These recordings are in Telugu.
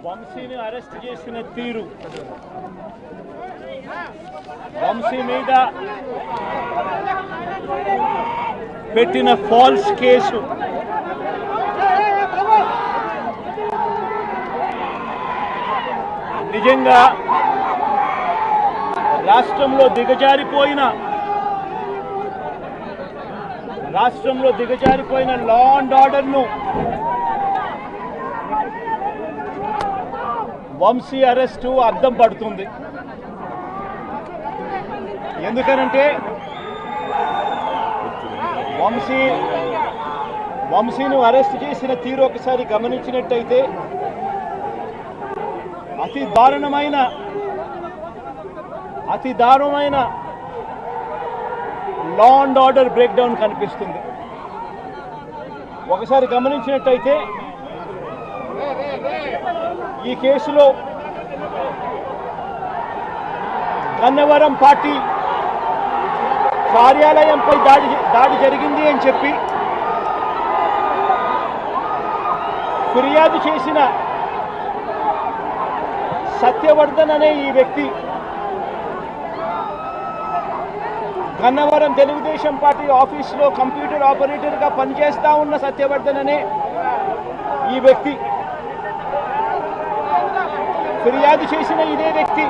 వంశీని అరెస్ట్ చేసిన తీరు, వంశీ మీద పెట్టిన ఫాల్స్ కేసు నిజంగా రాష్ట్రంలో దిగజారిపోయిన లా అండ్ ఆర్డర్ను వంశీ అరెస్టు అద్దం పడుతుంది. ఎందుకనంటే వంశీని అరెస్ట్ చేసిన తీరు ఒకసారి గమనించినట్టయితే అతి దారుణమైన law and order break down కనిపిస్తుంది. ఒకసారి గమనించినట్టయితే ఈ కేసులో గన్నవరం పార్టీ కార్యాలయంపై దాడి జరిగింది అని చెప్పి ఫిర్యాదు చేసిన సత్యవర్ధన్ అనే ఈ వ్యక్తి, గన్నవరం తెలుగుదేశం పార్టీ ఆఫీసులో కంప్యూటర్ ఆపరేటర్గా పనిచేస్తా ఉన్న సత్యవర్ధన్ అనే ఈ వ్యక్తి, ఫిర్యాదు చేసిన ఇదే వ్యక్తి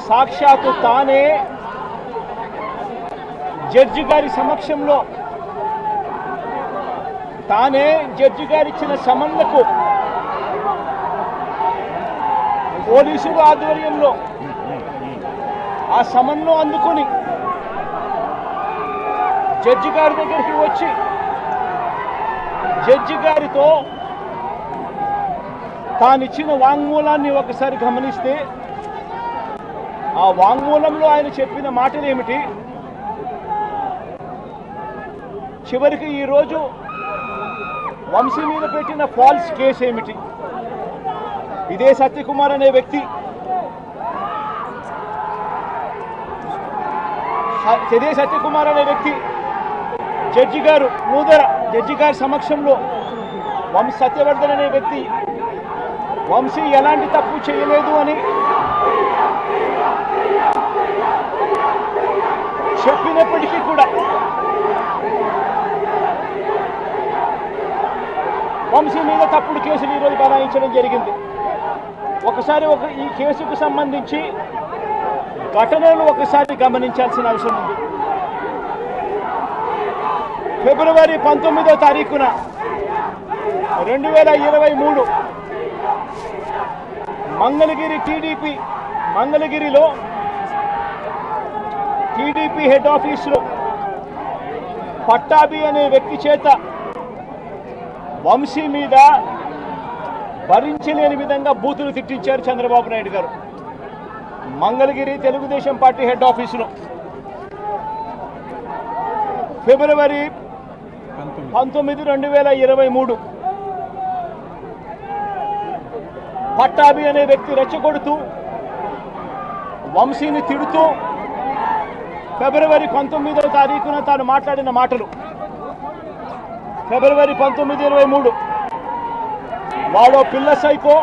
సాక్షాత్తు తానే జడ్జి గారి సమక్షంలో జడ్జి గారు ఇచ్చిన సమన్లకు పోలీసుల ఆధ్వర్యంలో ఆ సమన్ను అందుకుని జడ్జి గారి దగ్గరికి వచ్చి జడ్జి గారితో తానిచ్చిన వాంగ్మూలాన్ని ఒకసారి గమనిస్తే ఆ వాంగ్మూలంలో ఆయన చెప్పిన మాటలు ఏమిటి, చివరికి ఈరోజు వంశీ మీద పెట్టిన ఫాల్స్ కేసు ఏమిటి, ఇదే సత్యకుమార్ అనే వ్యక్తి జడ్జి గారి సమక్షంలో సత్యవర్ధన్ అనే వ్యక్తి వంశీ ఎలాంటి తప్పు చేయలేదు అని చెప్పినప్పటికీ కూడా వంశీ మీద తప్పుడు కేసులు ఈరోజు బనాయించడం జరిగింది. ఒకసారి ఈ కేసుకు సంబంధించి ఘటనలు ఒకసారి గమనించాల్సిన అవసరం ఉంది. ఫిబ్రవరి 19వ తారీఖున 2023 మంగళగిరిలో టీడీపీ హెడ్ ఆఫీసులో పట్టాభి అనే వ్యక్తి చేత వంశీ మీద భరించలేని విధంగా బూతులు తిట్టించారు చంద్రబాబు నాయుడు గారు. మంగళగిరి తెలుగుదేశం పార్టీ హెడ్ ఆఫీసులో ఫిబ్రవరి 19, 2023 పట్టాభి అనే వ్యక్తి రెచ్చగొడుతూ వంశీని తిడుతూ ఫిబ్రవరి 19వ తారీఖున తాను మాట్లాడిన మాటలు, ఫిబ్రవరి 19, 23 వాడో పిల్ల సైకో,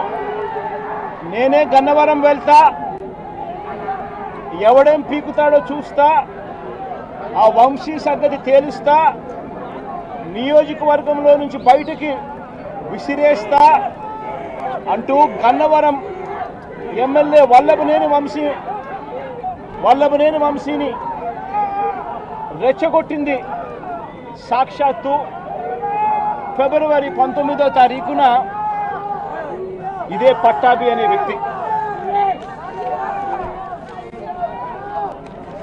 నేనే గన్నవరం వెళ్తా, ఎవడేం పీకుతాడో చూస్తా, ఆ వంశీ సంగతి తేలుస్తా, నియోజకవర్గంలో నుంచి బయటికి విసిరేస్తా అంటూ గన్నవరం ఎమ్మెల్యే వల్లభనేని వంశీని రెచ్చగొట్టింది సాక్షాత్తు ఫిబ్రవరి 19వ తారీఖున ఇదే పట్టాభి అనే వ్యక్తి.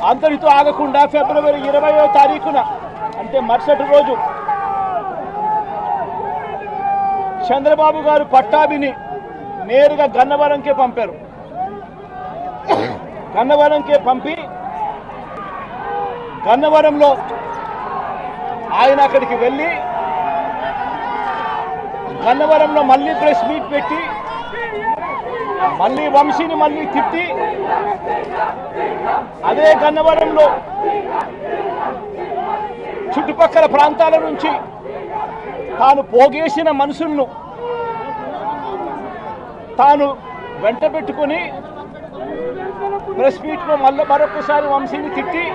అంతటితో ఆగకుండా ఫిబ్రవరి 20వ తారీఖున అంటే మరుసటి రోజు చంద్రబాబు గారు పట్టాభిని నేరుగా గన్నవరంకే పంపారు. గన్నవరంకే పంపి గన్నవరంలో ఆయన అక్కడికి వెళ్ళి గన్నవరంలో మళ్ళీ ప్రెస్ మీట్ పెట్టి మళ్ళీ వంశీని మళ్ళీ తిట్టి అదే గన్నవరంలో చుట్టుపక్కల ప్రాంతాల నుంచి తాను పోగేసిన మనుషులను తాను వెంట పెట్టుకొని ప్రెస్ మీట్లో మరొకసారి వంశీని తిట్టి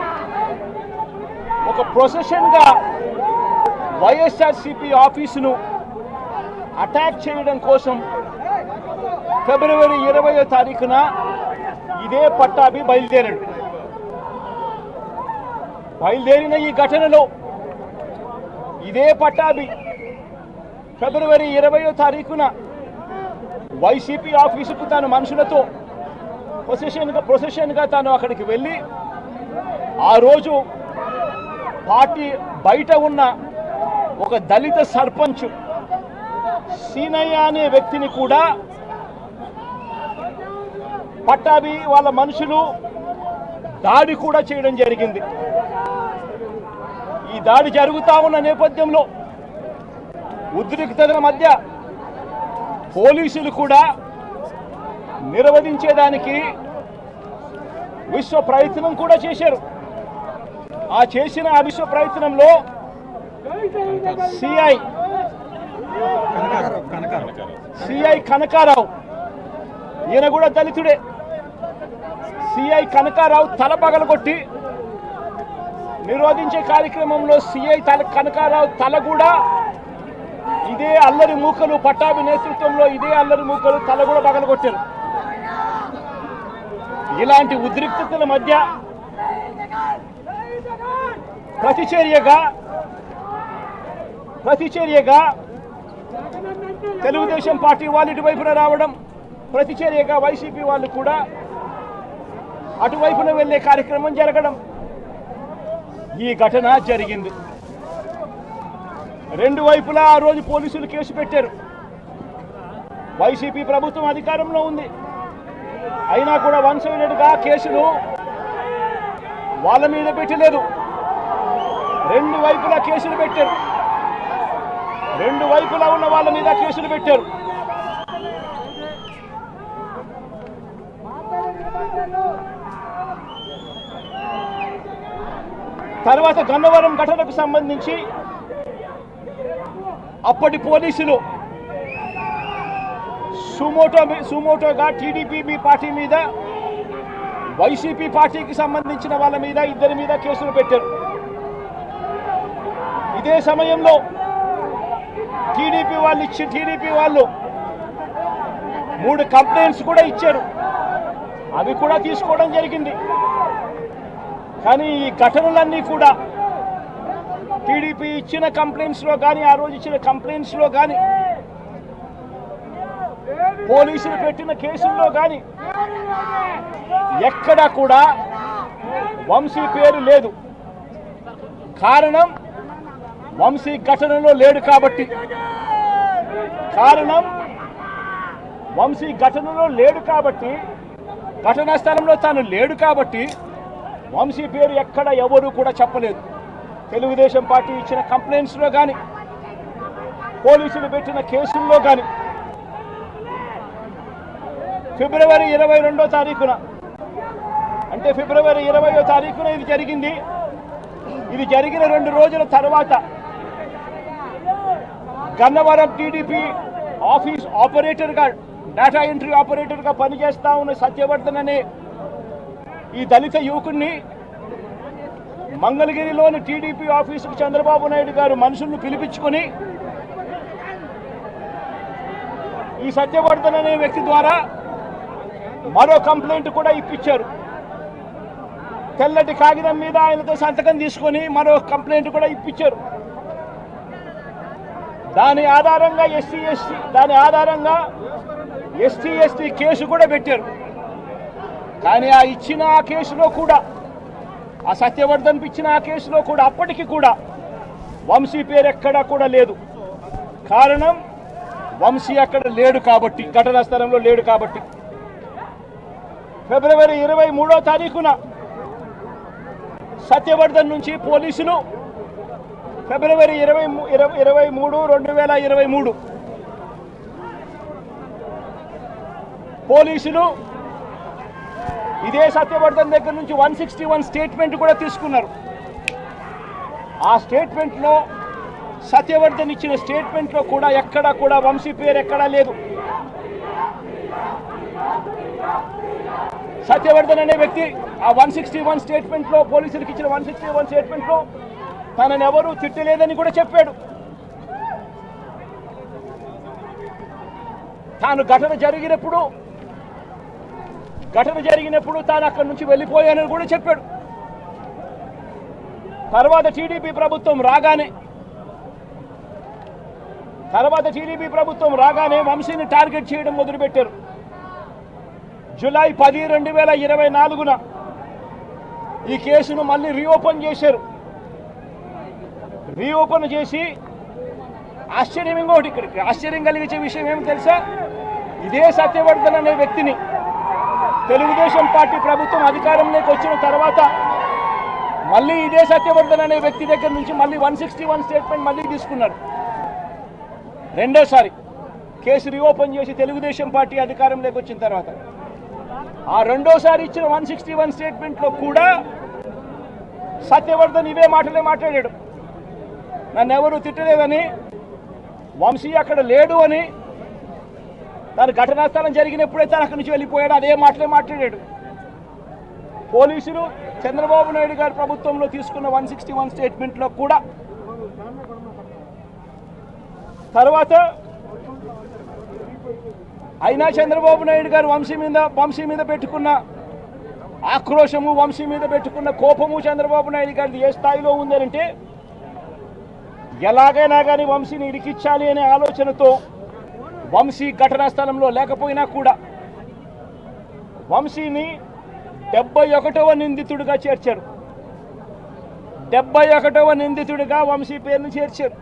ఒక ప్రొసెషన్గా వైఎస్ఆర్సీపీ ఆఫీసును అటాక్ చేయడం కోసం ఫిబ్రవరి 20వ తారీఖున ఇదే పట్టాభి బయలుదేరాడు. బయలుదేరిన ఈ ఘటనలో ఇదే పట్టాభి ఫిబ్రవరి 20వ తారీఖున వైసీపీ ఆఫీసుకు తన మనుషులతో ప్రొసెషన్గా తాను అక్కడికి వెళ్ళి ఆ రోజు పార్టీ బయట ఉన్న ఒక దళిత సర్పంచ్ సీనయ్య అనే వ్యక్తిని కూడా పట్టాభి వాళ్ళ మనుషులు దాడి కూడా చేయడం జరిగింది. ఈ దాడి జరుగుతా ఉన్న నేపథ్యంలో ఉద్రిక్తతల మధ్య పోలీసులు కూడా నిర్వహించేదానికి విశ్వ ప్రయత్నం కూడా చేశారు. ఆ చేసిన విశ్వ ప్రయత్నంలో సిఐ కనకారావు, ఈయన కూడా దళితుడే, సిఐ కనకారావు తల పగలగొట్టి నిరోధించే కార్యక్రమంలో సిఐ కనకారావు తల కూడా ఇదే అల్లరి మూకలు పట్టాభి నేతృత్వంలో ఇదే అల్లరి మూకలు తల కూడా పగలగొట్టారు. ఇలాంటి ఉద్రిక్తతల మధ్య ప్రతిచర్యగా తెలుగుదేశం పార్టీ వాళ్ళు ఇటువైపున రావడం, ప్రతిచర్యగా వైసీపీ వాళ్ళు కూడా అటువైపున వెళ్లే కార్యక్రమం జరగడం, ఈ ఘటన జరిగింది. రెండు వైపులా ఆ రోజు పోలీసులు కేసు పెట్టారు. వైసీపీ ప్రభుత్వం అధికారంలో ఉంది, అయినా కూడా వన్ సైడెడ్గా కేసులు వాళ్ళ మీద పెట్టలేదు. రెండు వైపులా కేసులు పెట్టారు, రెండు వైపులా ఉన్న వాళ్ళ మీద కేసులు పెట్టారు. తర్వాత గన్నవరం ఘటనకు సంబంధించి అప్పటి పోలీసులు సుమోటోగా టీడీపీ పార్టీ మీద, వైసీపీ పార్టీకి సంబంధించిన వాళ్ళ మీద, ఇద్దరి మీద కేసులు పెట్టారు. ఇదే సమయంలో టీడీపీ వాళ్ళు 3 కంప్లైంట్స్ కూడా ఇచ్చారు, అవి కూడా తీసుకోవడం జరిగింది. కానీ ఈ ఘటనలన్నీ కూడా టీడీపీ ఇచ్చిన కంప్లైంట్స్లో కానీ, ఆ రోజు ఇచ్చిన కంప్లైంట్స్లో కానీ, పోలీసులు పెట్టిన కేసుల్లో కానీ ఎక్కడా కూడా వంశీ పేరు లేదు. కారణం వంశీ ఘటనలో లేడు కాబట్టి, ఘటనా స్థలంలో తాను లేడు కాబట్టి వంశీ పేరు ఎక్కడ ఎవరు కూడా చెప్పలేదు. తెలుగుదేశం పార్టీ ఇచ్చిన కంప్లైంట్స్లో కానీ, పోలీసులు పెట్టిన కేసుల్లో కానీ ఫిబ్రవరి 22వ తారీఖున, అంటే ఫిబ్రవరి 20వ తారీఖున ఇది జరిగింది. ఇది జరిగిన 2 రోజుల తర్వాత గన్నవరం టీడీపీ ఆఫీస్ ఆపరేటర్గా, డేటా ఎంట్రీ ఆపరేటర్గా పనిచేస్తా ఉన్న సత్యవర్ధన్ అనే ఈ దళిత యువకుడిని మంగళగిరిలోని టీడీపీ ఆఫీసుకు చంద్రబాబు నాయుడు గారు మనుషులను పిలిపించుకొని ఈ సత్యవర్ధన్ అనే వ్యక్తి ద్వారా మరో కంప్లైంట్ కూడా ఇప్పించారు. తెల్లటి కాగితం మీద ఆయనతో సంతకం తీసుకొని మరో కంప్లైంట్ కూడా ఇప్పించారు. దాని ఆధారంగా ఎస్టీ ఎస్టీ కేసు కూడా పెట్టారు. కానీ ఆ ఇచ్చిన ఆ కేసులో కూడా, ఆ సత్యవర్ధన్ ఇచ్చిన ఆ కేసులో కూడా అప్పటికి కూడా వంశీ పేరు ఎక్కడా కూడా లేదు. కారణం వంశీ అక్కడ లేడు కాబట్టి, ఘటనా స్థలంలో లేడు కాబట్టి. ఫిబ్రవరి 23వ తారీఖున సత్యవర్ధన్ నుంచి పోలీసులు ఫిబ్రవరి 23, 2023 పోలీసులు ఇదే సత్యవర్ధన్ దగ్గర నుంచి 161 స్టేట్మెంట్ కూడా తీసుకున్నారు. ఆ స్టేట్మెంట్లో సత్యవర్ధన్ ఇచ్చిన స్టేట్మెంట్లో కూడా ఎక్కడా కూడా వంశీ పేరు ఎక్కడా లేదు. సత్యవర్ధన్ అనే వ్యక్తి ఆ 161 స్టేట్మెంట్లో, పోలీసులకు ఇచ్చిన 161 స్టేట్మెంట్లో తనని ఎవరూ తిట్టలేదని కూడా చెప్పాడు. తాను ఘటన జరిగినప్పుడు తాను అక్కడి నుంచి వెళ్ళిపోయానని కూడా చెప్పాడు. తర్వాత టీడీపీ ప్రభుత్వం రాగానే వంశీని టార్గెట్ చేయడం మొదలుపెట్టారు. జూలై 10, 2024 ఈ కేసును మళ్ళీ రీఓపెన్ చేశారు. రీఓపెన్ చేసి ఆశ్చర్యం కలిగించే విషయం ఏమి తెలుసా? ఇదే సత్యవర్ధన్ అనే వ్యక్తిని తెలుగుదేశం పార్టీ ప్రభుత్వం అధికారంలోకి వచ్చిన తర్వాత మళ్ళీ ఇదే సత్యవర్ధన్ అనే వ్యక్తి దగ్గర నుంచి మళ్ళీ 161 స్టేట్మెంట్ మళ్ళీ తీసుకున్నారు. రెండోసారి కేసు రీఓపెన్ చేసి తెలుగుదేశం పార్టీ అధికారంలోకి వచ్చిన తర్వాత ఆ రెండోసారి ఇచ్చిన 161 స్టేట్మెంట్లో కూడా సత్యవర్ధన్ ఇవే మాటలే మాట్లాడాడు. నన్ను ఎవరు తిట్టలేదని, వంశీ అక్కడ లేడు అని, తన ఘటనా స్థలం జరిగినప్పుడైతే అక్కడి నుంచి వెళ్ళిపోయాడు, అదే మాటలే మాట్లాడాడు. పోలీసులు చంద్రబాబు నాయుడు గారి ప్రభుత్వంలో తీసుకున్న 161 స్టేట్మెంట్లో కూడా తర్వాత అయినా చంద్రబాబు నాయుడు గారు వంశీ మీద పెట్టుకున్న ఆక్రోశము, వంశీ మీద పెట్టుకున్న కోపము చంద్రబాబు నాయుడు గారిది ఏ స్థాయిలో ఉందనంటే ఎలాగైనా కానీ వంశీని ఇరికించాలి అనే ఆలోచనతో వంశీ ఘటనా స్థలంలో లేకపోయినా కూడా వంశీని 71వ నిందితుడిగా చేర్చారు. 71వ నిందితుడిగా వంశీ పేరును చేర్చారు.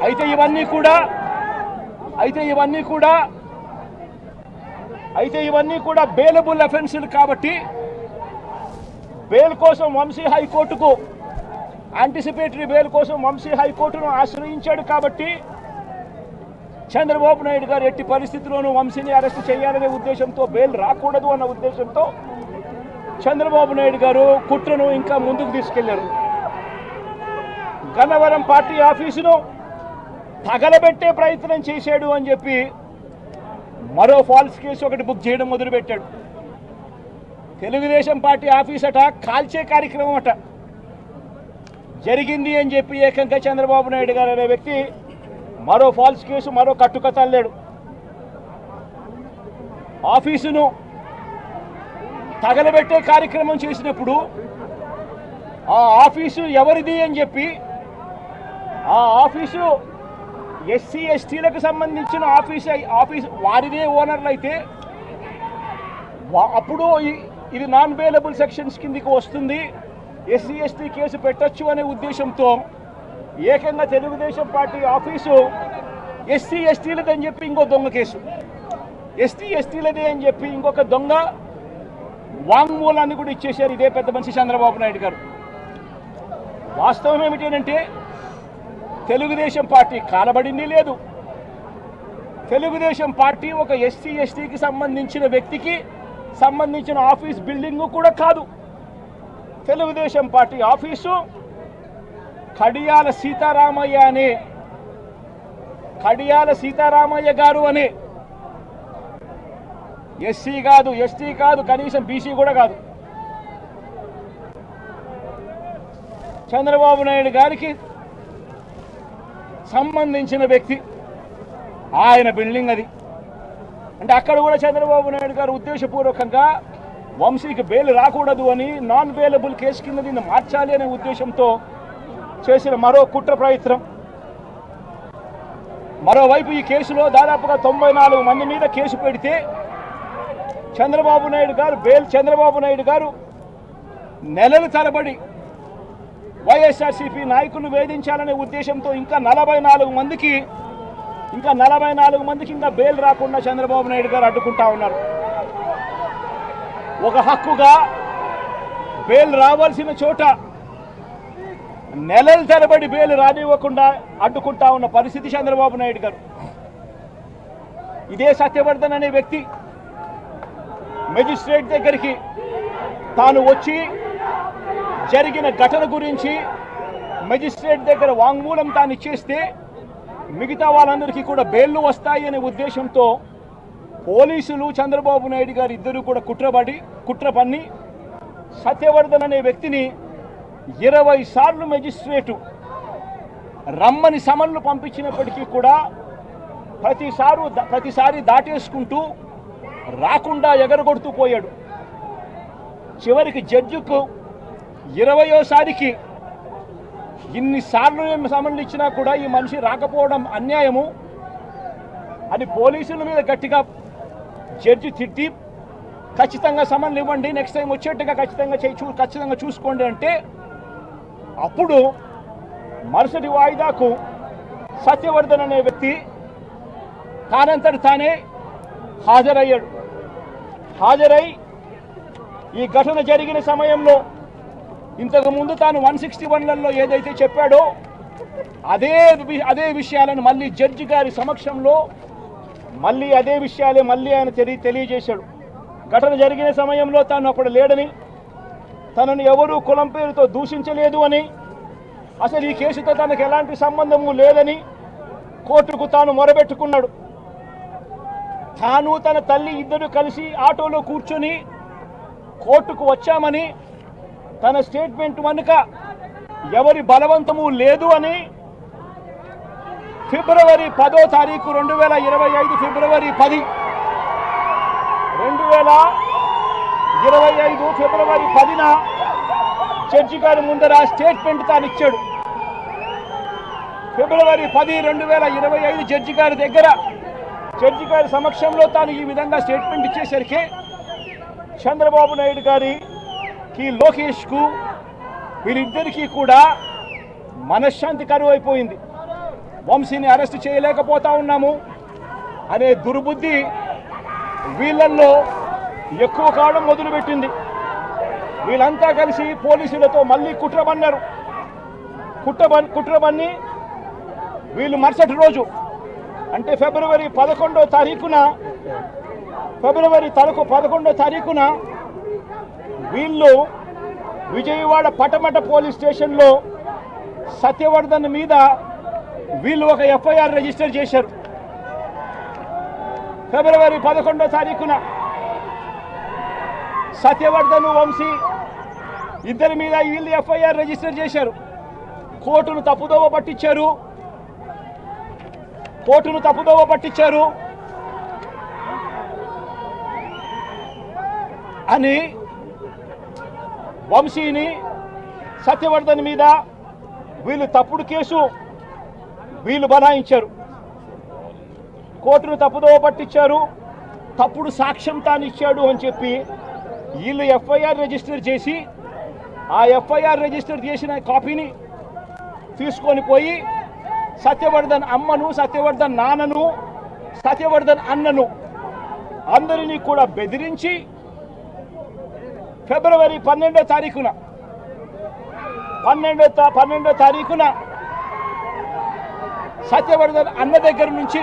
అయితే ఇవన్నీ కూడా బెయిలబుల్ అఫెన్సులు కాబట్టి బెయిల్ కోసం వంశీ హైకోర్టుకు యాంటిసిపేటరీ బెయిల్ కోసం వంశీ హైకోర్టును ఆశ్రయించాడు. కాబట్టి చంద్రబాబు నాయుడు గారు ఎట్టి పరిస్థితుల్లోనూ వంశీని అరెస్ట్ చేయాలనే ఉద్దేశంతో, బెయిల్ రాకూడదు అన్న ఉద్దేశంతో చంద్రబాబు నాయుడు గారు కుట్రను ఇంకా ముందుకు తీసుకెళ్లారు. గన్నవరం పార్టీ ఆఫీసును తగలబెట్టే ప్రయత్నం చేశాడు అని చెప్పి మరో ఫాల్స్ కేసు ఒకటి బుక్ చేయడం మొదలుపెట్టాడు. తెలుగుదేశం పార్టీ ఆఫీస్ అట కాల్చే కార్యక్రమం అట జరిగింది అని చెప్పి ఏకంగా చంద్రబాబు నాయుడు గారు అనే వ్యక్తి మరో ఫాల్స్ కేసు, మరో కట్టుకథ అల్లాడు. ఆఫీసును తగలబెట్టే కార్యక్రమం చేసినప్పుడు ఆ ఆఫీసు ఎవరిది అని చెప్పి, ఆ ఆఫీసు ఎస్సీ ఎస్టీలకు సంబంధించిన ఆఫీస్ వారిదే ఓనర్లు అయితే అప్పుడు ఇది నాన్ బెయిలబుల్ సెక్షన్స్ కిందికి వస్తుంది, ఎస్సీ ఎస్టీ కేసు పెట్టొచ్చు అనే ఉద్దేశంతో ఏకంగా తెలుగుదేశం పార్టీ ఆఫీసు ఎస్సీ ఎస్టీలదని చెప్పి ఇంకో దొంగ కేసు, ఎస్టీ ఎస్టీలదే అని చెప్పి ఇంకొక దొంగ వాంగ్మూలాన్ని కూడా ఇచ్చేశారు ఇదే పెద్ద మనిషి చంద్రబాబు నాయుడు గారు. వాస్తవం ఏమిటంటే తెలుగుదేశం పార్టీ కాలబడింది లేదు. తెలుగుదేశం పార్టీ ఒక ఎస్సీ ఎస్టీకి సంబంధించిన వ్యక్తికి సంబంధించిన ఆఫీస్ బిల్డింగ్ కూడా కాదు. తెలుగుదేశం పార్టీ ఆఫీసు కడియాల సీతారామయ్య గారు అనే ఎస్సీ కాదు, ఎస్టీ కాదు, కనీసం బీసీ కూడా కాదు, చంద్రబాబు నాయుడు గారికి సంబంధించిన వ్యక్తి ఆయన బిల్డింగ్ అది. అంటే అక్కడ కూడా చంద్రబాబు నాయుడు గారు ఉద్దేశపూర్వకంగా వంశీకి బెయిల్ రాకూడదు అని నాన్ బెయిలబుల్ కేసు కింద దీన్ని మార్చాలి అనే ఉద్దేశంతో చేసిన మరో కుట్ర ప్రయత్నం. మరోవైపు ఈ కేసులో దాదాపుగా 94 మంది మీద కేసు పెడితే చంద్రబాబు నాయుడు గారు నెలల తరబడి వైఎస్ఆర్సీపీ నాయకులను వేధించాలనే ఉద్దేశంతో ఇంకా 44 మందికి ఇంకా బెయిల్ రాకుండా చంద్రబాబు నాయుడు గారు అడ్డుకుంటా ఉన్నారు. ఒక హక్కుగా బెయిల్ రావాల్సిన చోట నెలల తరబడి బెయిల్ రానివ్వకుండా అడ్డుకుంటా ఉన్న పరిస్థితి చంద్రబాబు నాయుడు గారు. ఇదే సత్యవర్ధన్ అనే వ్యక్తి మెజిస్ట్రేట్ దగ్గరికి తాను వచ్చి జరిగిన ఘటన గురించి మెజిస్ట్రేట్ దగ్గర వాంగ్మూలం తాను ఇచ్చేస్తే మిగతా వాళ్ళందరికీ కూడా బెయిల్లు వస్తాయి అనే ఉద్దేశంతో పోలీసులు చంద్రబాబు నాయుడు గారు ఇద్దరు కూడా కుట్ర పన్ని సత్యవర్ధన్ అనే వ్యక్తిని 20 సార్లు మెజిస్ట్రేటు రమ్మని సమన్లు పంపించినప్పటికీ కూడా ప్రతిసారి దాటేసుకుంటూ రాకుండా ఎగరగొడుతూ పోయాడు. చివరికి జడ్జికు 20వసారికి ఇన్నిసార్లు సమన్లు ఇచ్చినా కూడా ఈ మనిషి రాకపోవడం అన్యాయము అని పోలీసుల మీద గట్టిగా జడ్జి తిట్టి ఖచ్చితంగా సమన్లు ఇవ్వండి, నెక్స్ట్ టైం వచ్చేట్టుగా ఖచ్చితంగా చూసుకోండి అంటే అప్పుడు మరుసటి వాయిదాకు సత్యవర్ధన్ అనే వ్యక్తి తానంతటి తానే హాజరై ఈ ఘటన జరిగిన సమయంలో ఇంతకుముందు తాను 161లలో ఏదైతే చెప్పాడో అదే విషయాలను మళ్ళీ జడ్జి గారి సమక్షంలో మళ్ళీ అదే విషయాలే మళ్ళీ ఆయన తెలియజేశాడు. ఘటన జరిగిన సమయంలో తాను అప్పుడు లేడని, తనను ఎవరూ కులం పేరుతో దూషించలేదు అని, అసలు ఈ కేసుతో తనకు ఎలాంటి సంబంధము లేదని కోర్టుకు తాను మొరబెట్టుకున్నాడు. తాను తన తల్లి ఇద్దరు కలిసి ఆటోలో కూర్చొని కోర్టుకు వచ్చామని, తన స్టేట్మెంట్ వెనుక ఎవరి బలవంతము లేదు అని ఫిబ్రవరి 10వ తారీఖు 2025 ఫిబ్రవరి 10 2025 ఫిబ్రవరి 10న జడ్జి గారి ముందర స్టేట్మెంట్ తాను ఇచ్చాడు. ఫిబ్రవరి 10 2025 జడ్జి గారి దగ్గర జడ్జి గారి సమక్షంలో తాను ఈ విధంగా స్టేట్మెంట్ ఇచ్చేసరికి చంద్రబాబు నాయుడు గారికి లోకేష్కు వీళ్ళిద్దరికీ కూడా మనశ్శాంతి కరువు అయిపోయింది. వంశీని అరెస్ట్ చేయలేకపోతా ఉన్నాము అనే దుర్బుద్ధి వీళ్ళల్లో ఎక్కువ కావడం మొదలుపెట్టింది. వీళ్ళంతా కలిసి పోలీసులతో మళ్ళీ కుట్రబన్నారు. కుట్రబన్ని వీళ్ళు మరుసటి రోజు అంటే ఫిబ్రవరి 11వ తారీఖున వీళ్ళు విజయవాడ పటమట పోలీస్ స్టేషన్లో సత్యవర్ధన్ మీద వీళ్ళు ఒక ఎఫ్ఐఆర్ రిజిస్టర్ చేశారు. ఫిబ్రవరి 11వ తారీఖున సత్యవర్ధన్ వంశీ ఇద్దరి మీద వీళ్ళు ఎఫ్ఐఆర్ రిజిస్టర్ చేశారు. కోర్టును తప్పుదోవ పట్టించారు అని వంశీని సత్యవర్ధన్ మీద వీళ్ళు తప్పుడు కేసు వీళ్ళు బనాయించారు. కోర్టును తప్పుదోవ పట్టించారు, తప్పుడు సాక్ష్యం తాను ఇచ్చాడు అని చెప్పి వీళ్ళు ఎఫ్ఐఆర్ రిజిస్టర్ చేసి ఆ ఎఫ్ఐఆర్ రిజిస్టర్ చేసిన కాపీని తీసుకొని పోయి సత్యవర్ధన్ అమ్మను, సత్యవర్ధన్ నాన్నను, సత్యవర్ధన్ అన్నను అందరినీ కూడా బెదిరించి ఫిబ్రవరి 12వ తారీఖున సత్యవర్ధన్ అన్న దగ్గర నుంచి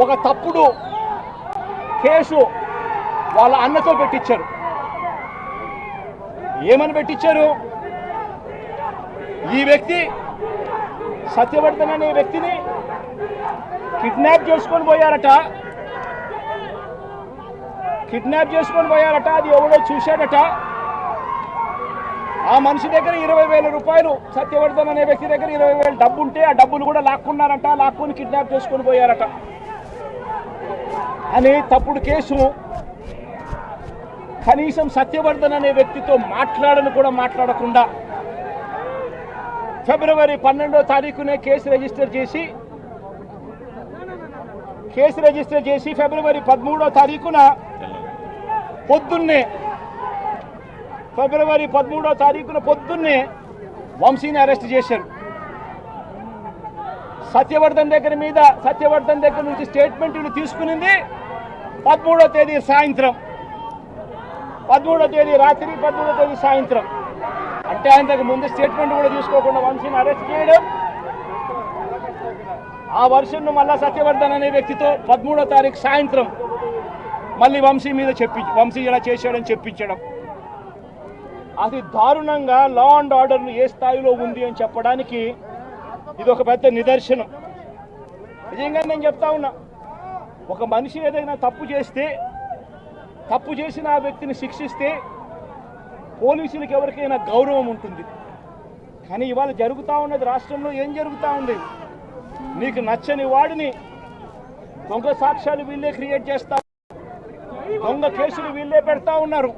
ఒక తప్పుడు కేసు వాళ్ళ అన్నతో పెట్టించారు. ఏమని పెట్టించారు? ఈ వ్యక్తి సత్యవర్ధన్ అనే వ్యక్తిని కిడ్నాప్ చేసుకొని పోయారట. అది ఎవడో చూశాడట. ఆ మనిషి దగ్గర 20,000 రూపాయలు, సత్యవర్ధన్ అనే వ్యక్తి దగ్గర 20,000 డబ్బు ఉంటే ఆ డబ్బులు కూడా లాక్కొని కిడ్నాప్ చేసుకొని పోయారట అని తప్పుడు కేసు. కనీసం సత్యవర్ధన్ అనే వ్యక్తితో మాట్లాడకుండా ఫిబ్రవరి 12వ తారీఖునే కేసు రిజిస్టర్ చేసి ఫిబ్రవరి 13వ తారీఖున పొద్దున్నే వంశీని అరెస్ట్ చేశారు. సత్యవర్ధన్ దగ్గర నుంచి స్టేట్మెంట్లు తీసుకునింది 13వ తేదీ సాయంత్రం, 13వ తేదీ రాత్రి, 13వ తేదీ సాయంత్రం. అంటే ఆయనకు ముందు స్టేట్మెంట్ కూడా తీసుకోకుండా వంశీని అరెస్ట్ చేయడం, ఆ వర్షన్ను మళ్ళా సత్యవర్ధన్ అనే వ్యక్తితో 13వ తారీఖు సాయంత్రం మళ్ళీ వంశీ మీద వంశీ ఇలా చేశాడని చెప్పించడం. అది దారుణంగా లా అండ్ ఆర్డర్ ఏ స్థాయిలో ఉంది అని చెప్పడానికి ఇది ఒక పెద్ద నిదర్శనం. నిజంగా నేను చెప్తా ఉన్నా, ఒక మనిషి ఏదైనా తప్పు చేస్తే, తప్పు చేసిన ఆ వ్యక్తిని శిక్షిస్తే పోలీసులకు ఎవరికైనా గౌరవం ఉంటుంది. కానీ ఇవాళ జరుగుతూ ఉన్నది రాష్ట్రంలో ఏం జరుగుతూ ఉంది? నీకు నచ్చని వాడిని దొంగ సాక్ష్యాలు వీళ్ళే క్రియేట్ చేస్తా, దొంగ కేసులు వీళ్ళే పెడతా ఉన్నారు.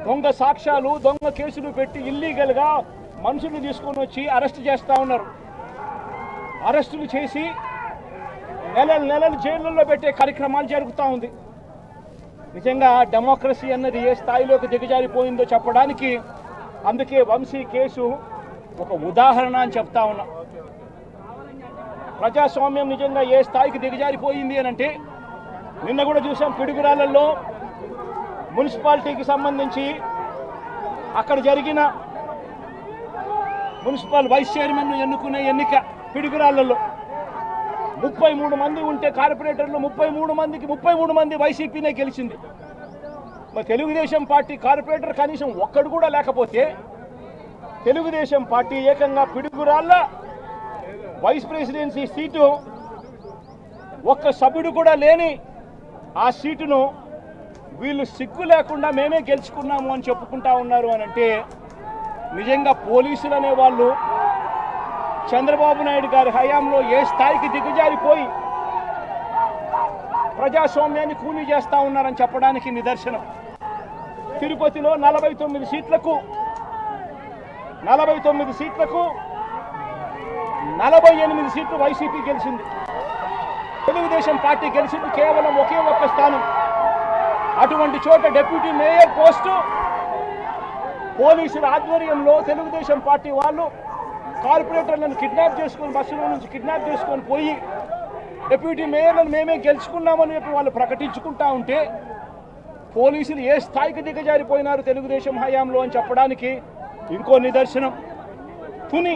దొంగ సాక్ష్యాలు, దొంగ కేసులు పెట్టి ఇల్లీగల్గా మనుషులు తీసుకొని వచ్చి అరెస్ట్ చేస్తూ ఉన్నారు. అరెస్టులు చేసి నెలలు జైళ్ళల్లో పెట్టే కార్యక్రమాలు జరుగుతూ ఉంది. నిజంగా డెమోక్రసీ అన్నది ఏ స్థాయిలోకి దిగజారిపోయిందో చెప్పడానికి అందుకే వంశీ కేసు ఒక ఉదాహరణ అని చెప్తా ఉన్నా. ప్రజాస్వామ్యం నిజంగా ఏ స్థాయికి దిగజారిపోయింది అని అంటే, నిన్న కూడా చూసాం పిడుగురాళ్లలో మున్సిపాలిటీకి సంబంధించి అక్కడ జరిగిన మున్సిపల్ వైస్ చైర్మన్ ఎన్నుకునే ఎన్నిక పిడుగురాళ్లలో 33 మంది ఉంటే కార్పొరేటర్లు 33 మంది వైసీపీనే గెలిచింది. మరి తెలుగుదేశం పార్టీ కార్పొరేటర్ కనీసం ఒక్కడు కూడా లేకపోతే తెలుగుదేశం పార్టీ ఏకంగా పిడుగురాళ్ల వైస్ ప్రెసిడెన్సీ సీటు ఒక్క సభ్యుడు కూడా లేని ఆ సీటును వీళ్ళు సిగ్గు లేకుండా మేమే గెలుచుకున్నాము అని చెప్పుకుంటా ఉన్నారు అని అంటే, నిజంగా పోలీసులు అనేవాళ్ళు చంద్రబాబు నాయుడు గారి హయాంలో ఏ స్థాయికి దిగజారిపోయి ప్రజాస్వామ్యాన్ని కూలీ చేస్తా ఉన్నారని చెప్పడానికి నిదర్శనం. తిరుపతిలో 49 సీట్లకు 48 సీట్లు వైసీపీ గెలిచింది. తెలుగుదేశం పార్టీ గెలిచింది కేవలం ఒకే ఒక్క స్థానం. అటువంటి చోట డిప్యూటీ మేయర్ పోస్టు పోలీసుల ఆధ్వర్యంలో తెలుగుదేశం పార్టీ వాళ్ళు కార్పొరేటర్లను కిడ్నాప్ చేసుకొని, బస్సులో నుంచి కిడ్నాప్ చేసుకొని పోయి డిప్యూటీ మేయర్లను మేమే గెలుచుకున్నామని చెప్పి వాళ్ళు ప్రకటించుకుంటా ఉంటే, పోలీసులు ఏ స్థాయికి దిగజారిపోయినారు తెలుగుదేశం హయాంలో అని చెప్పడానికి ఇంకో నిదర్శనం. తుని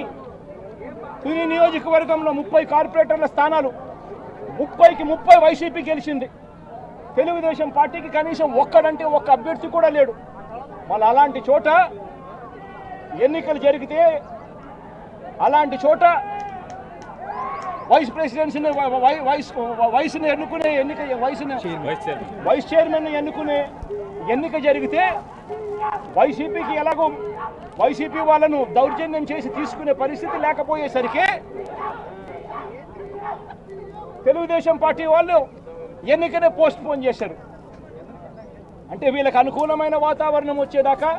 నియోజకవర్గంలో 30 కార్పొరేటర్ల స్థానాలు 30కి 30 వైసీపీ గెలిచింది. తెలుగుదేశం పార్టీకి కనీసం ఒక్కడంటే ఒక్క అభ్యర్థి కూడా లేడు. మళ్ళీ అలాంటి చోట ఎన్నికలు జరిగితే, అలాంటి చోట వైస్ ప్రెసిడెన్సీని వైస్ని ఎన్నుకునే ఎన్నిక, వైస్ చైర్మన్ ఎన్నుకునే ఎన్నిక జరిగితే వైసీపీకి ఎలాగో వైసీపీ వాళ్ళను దౌర్జన్యం చేసి తీసుకునే పరిస్థితి లేకపోయేసరికి తెలుగుదేశం పార్టీ వాళ్ళు ఎన్నికనే పోస్ట్ పోన్ చేశారు. అంటే వీళ్ళకి అనుకూలమైన వాతావరణం వచ్చేదాకా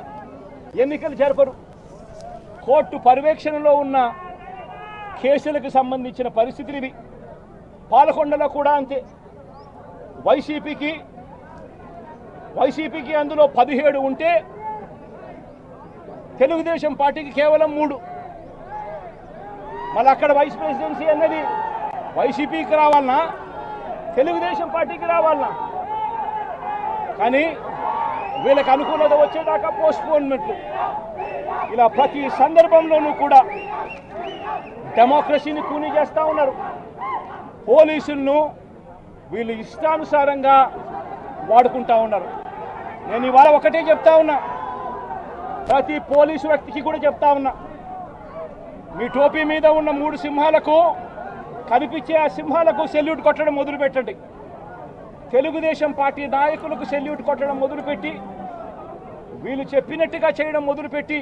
ఎన్నికలు జరపరు. కోర్టు పర్యవేక్షణలో ఉన్న కేసులకు సంబంధించిన పరిస్థితులు ఇవి. పాలకొండలో కూడా అంతే. వైసీపీకి అందులో 17 ఉంటే తెలుగుదేశం పార్టీకి కేవలం 3. మళ్ళీ అక్కడ వైస్ ప్రెసిడెన్సీ అన్నది వైసీపీకి రావాలన్నా తెలుగుదేశం పార్టీకి రావాలన్నా, కానీ వీళ్ళకి అనుకూలత వచ్చేదాకా పోస్ట్పోన్మెంట్లు. ఇలా ప్రతి సందర్భంలోనూ కూడా డెమోక్రసీని కూనీ చేస్తూ ఉన్నారు. పోలీసులను వీళ్ళు ఇష్టానుసారంగా వాడుకుంటా ఉన్నారు. నేను ఇవాళ ఒకటే చెప్తా ఉన్నా, ప్రతి పోలీసు వ్యక్తికి కూడా చెప్తా ఉన్నా, మీ టోపీ మీద ఉన్న 3 సింహాలకు కనిపించే ఆ సింహాలకు సెల్యూట్ కొట్టడం మొదలుపెట్టండి. తెలుగుదేశం పార్టీ నాయకులకు సెల్యూట్ కొట్టడం మొదలుపెట్టి, వీళ్ళు చెప్పినట్టుగా చేయడం మొదలుపెట్టి,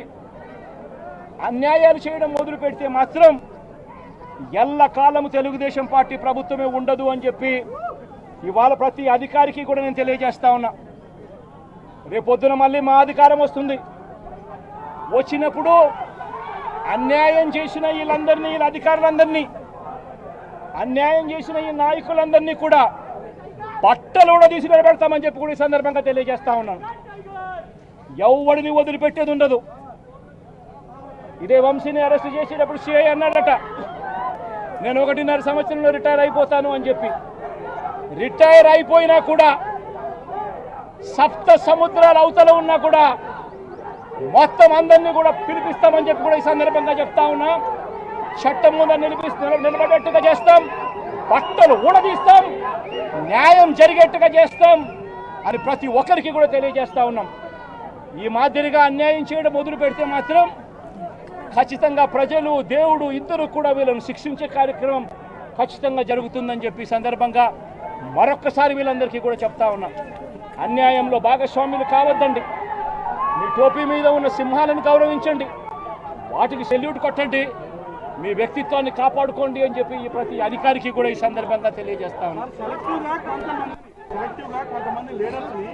అన్యాయాలు చేయడం మొదలు పెడితే మాత్రం ఎల్లకాలము తెలుగుదేశం పార్టీ ప్రభుత్వమే ఉండదు అని చెప్పి ఇవాళ ప్రతి అధికారికి కూడా నేను తెలియజేస్తా ఉన్నా. రేపొద్దున మళ్ళీ మా అధికారం వస్తుంది. వచ్చినప్పుడు అన్యాయం చేసిన వీళ్ళందరినీ, వీళ్ళ అధికారులందరినీ, అన్యాయం చేసిన ఈ నాయకులందరినీ కూడా బట్టలు కూడా తీసి నిలబెడతామని చెప్పి కూడా ఈ సందర్భంగా తెలియజేస్తా ఉన్నాను. ఎవడిని వదిలిపెట్టేది ఉండదు. ఇదే వంశీని అరెస్ట్ చేసేటప్పుడు సిఐ అన్నాడట, నేను 1.5 సంవత్సరంలో రిటైర్ అయిపోతాను అని చెప్పి. రిటైర్ అయిపోయినా కూడా, సప్త సముద్రాల అవతల ఉన్నా కూడా మొత్తం అందరినీ కూడా పిలిపిస్తామని చెప్పి కూడా ఈ సందర్భంగా చెప్తా ఉన్నా. చట్టం ముందు నిలబడేట్టుగా చేస్తాం, బట్టలు ఊడదీస్తాం, న్యాయం జరిగేట్టుగా చేస్తాం అని ప్రతి ఒక్కరికి కూడా తెలియజేస్తా ఉన్నాం. ఈ మాదిరిగా అన్యాయం చేయడం మొదలు పెడితే మాత్రం ఖచ్చితంగా ప్రజలు దేవుడు ఇద్దరు కూడా వీళ్ళను శిక్షించే కార్యక్రమం ఖచ్చితంగా జరుగుతుందని చెప్పి సందర్భంగా మరొక్కసారి వీళ్ళందరికీ కూడా చెప్తా ఉన్నా. అన్యాయంలో భాగస్వాములు కావద్దండి. మీ టోపీ మీద ఉన్న సింహాలను గౌరవించండి, వాటికి సెల్యూట్ కొట్టండి, మీ వ్యక్తిత్వాన్ని కాపాడుకోండి అని చెప్పి ఈ ప్రతి అధికారికి కూడా ఈ సందర్భంగా తెలియజేస్తా ఉన్నా. సెలెక్టివ్గా కొంతమంది లీడర్స్ని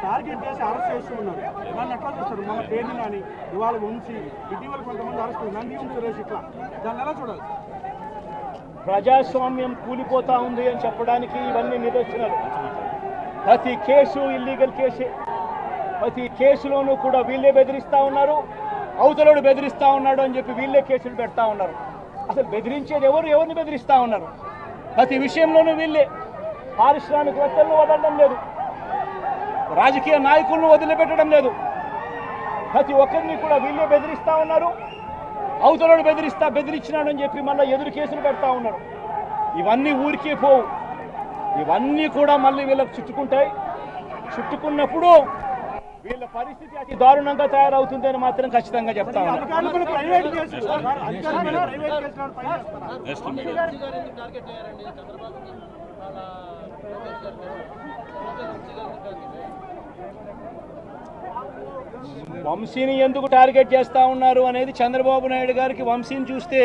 టార్గెట్ చేసి అరెస్ట్ చేస్తూ ఉన్నారు. దాన్ని ఎట్లా చూస్తారు? మన పేరుని కానీ ఇవాళ ఉంచి ఇటీవల కొంతమంది అరెస్ట్ నంది ఉంది రేసి ఇట్లా దాన్ని ఎలా చూడాలి? ప్రజాస్వామ్యం కూలిపోతా ఉంది అని చెప్పడానికి ఇవన్నీ నిదర్శనాలు. ప్రతి కేసు ఇల్లీగల్ కేసే. ప్రతి కేసులోనూ కూడా వీళ్ళే బెదిరిస్తూ ఉన్నారు, అవతలోడు బెదిరిస్తూ ఉన్నాడు అని చెప్పి వీళ్ళే కేసులు పెడతా ఉన్నారు. అసలు బెదిరించేది ఎవరిని బెదిరిస్తూ ఉన్నారు? ప్రతి విషయంలోనూ వీళ్ళే. పారిశ్రామికవేత్తలను వదలడం లేదు, రాజకీయ నాయకులను వదిలిపెట్టడం లేదు. ప్రతి ఒక్కరిని కూడా వీళ్ళే బెదిరిస్తూ ఉన్నారు, అవతలోడు బెదిరించినాడు అని చెప్పి మళ్ళీ ఎదురు కేసులు పెడతా ఉన్నారు. ఇవన్నీ ఊరికే పోవు, ఇవన్నీ కూడా మళ్ళీ వీళ్ళకి చుట్టుకుంటాయి. చుట్టుకున్నప్పుడు వీళ్ళ పరిస్థితి అతి దారుణంగా తయారవుతుంది అని మాత్రం ఖచ్చితంగా చెప్తా ఉన్నారు. వంశీని ఎందుకు టార్గెట్ చేస్తా ఉన్నారు అనేది చంద్రబాబు నాయుడు గారికి వంశీని చూస్తే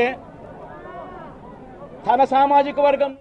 తన సామాజిక వర్గం